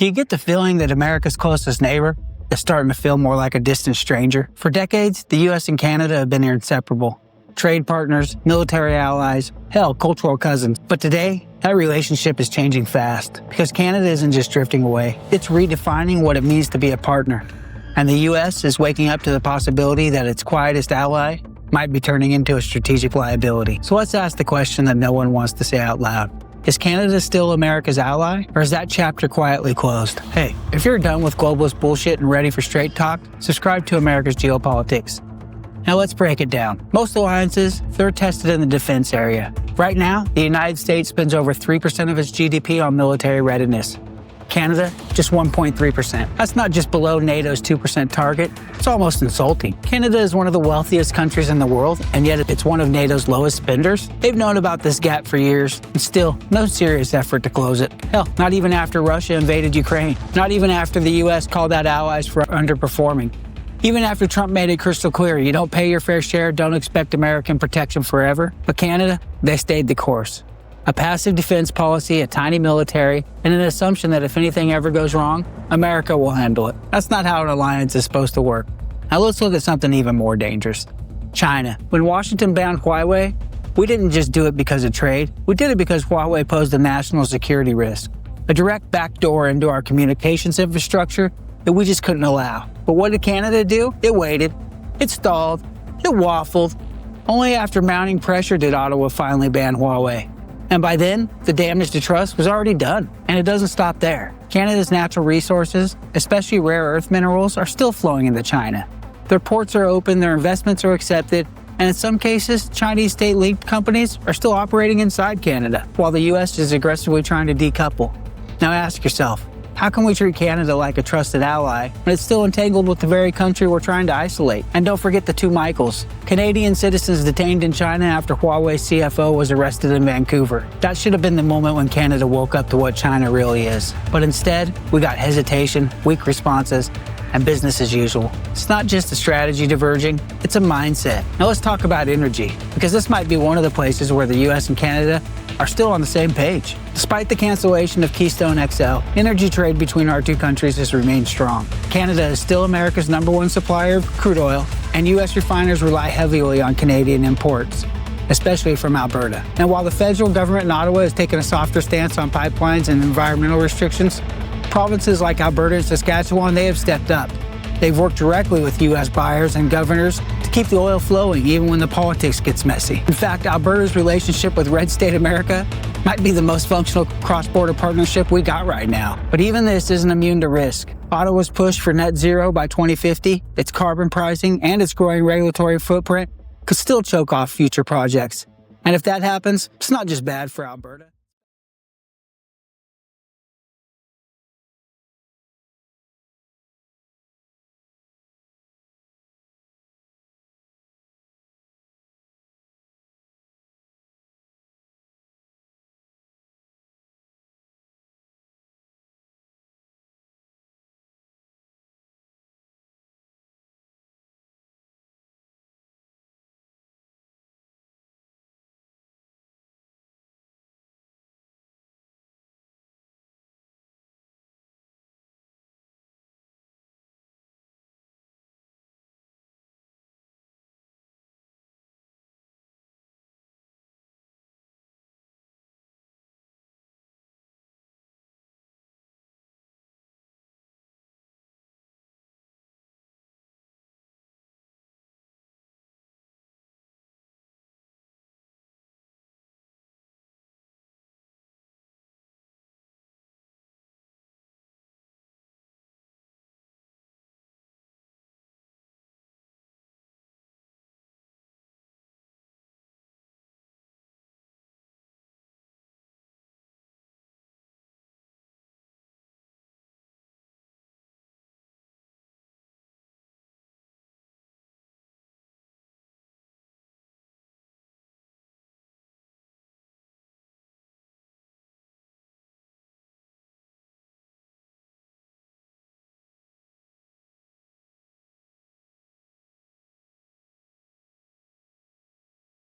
Do you get the feeling that America's closest neighbor is starting to feel more like a distant stranger? For decades, the US and Canada have been inseparable. Trade partners, military allies, hell, cultural cousins. But today, that relationship is changing fast because Canada isn't just drifting away. It's redefining what it means to be a partner. And the US is waking up to the possibility that its quietest ally might be turning into a strategic liability. So let's ask the question that no one wants to say out loud. Is Canada still America's ally, or is that chapter quietly closed? Hey, if you're done with globalist bullshit and ready for straight talk, subscribe to America's Geopolitics. Now let's break it down. Most alliances, they're tested in the defense area. Right now, the United States spends over 3% of its GDP on military readiness. Canada, just 1.3%. That's not just below NATO's 2% target, it's almost insulting. Canada is one of the wealthiest countries in the world, and yet it's one of NATO's lowest spenders. They've known about this gap for years, and still, no serious effort to close it. Hell, not even after Russia invaded Ukraine. Not even after the US called out allies for underperforming. Even after Trump made it crystal clear, you don't pay your fair share, don't expect American protection forever. But Canada, they stayed the course. A passive defense policy, a tiny military, and an assumption that if anything ever goes wrong, America will handle it. That's not how an alliance is supposed to work. Now let's look at something even more dangerous. China. When Washington banned Huawei, we didn't just do it because of trade. We did it because Huawei posed a national security risk, a direct backdoor into our communications infrastructure that we just couldn't allow. But what did Canada do? It waited. It stalled. It waffled. Only after mounting pressure did Ottawa finally ban Huawei. And by then, the damage to trust was already done. And it doesn't stop there. Canada's natural resources, especially rare earth minerals, are still flowing into China. Their ports are open, their investments are accepted, and in some cases, Chinese state-linked companies are still operating inside Canada, while the US is aggressively trying to decouple. Now ask yourself, how can we treat Canada like a trusted ally when it's still entangled with the very country we're trying to isolate? And don't forget the two Michaels, Canadian citizens detained in China after Huawei's CFO was arrested in Vancouver. That should have been the moment when Canada woke up to what China really is. But instead, we got hesitation, weak responses, and business as usual. It's not just a strategy diverging, it's a mindset. Now let's talk about energy, because this might be one of the places where the US and Canada are still on the same page. Despite the cancellation of Keystone XL, energy trade between our two countries has remained strong. Canada is still America's #1 supplier of crude oil, and US refiners rely heavily on Canadian imports, especially from Alberta. And while the federal government in Ottawa has taken a softer stance on pipelines and environmental restrictions, provinces like Alberta and Saskatchewan, they have stepped up. They've worked directly with US buyers and governors to keep the oil flowing even when the politics gets messy. In fact, Alberta's relationship with Red State America might be the most functional cross-border partnership we got right now. But even this isn't immune to risk. Ottawa's push for net zero by 2050, its carbon pricing, and its growing regulatory footprint could still choke off future projects. And if that happens, it's not just bad for Alberta.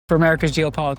For America's Geopolitics.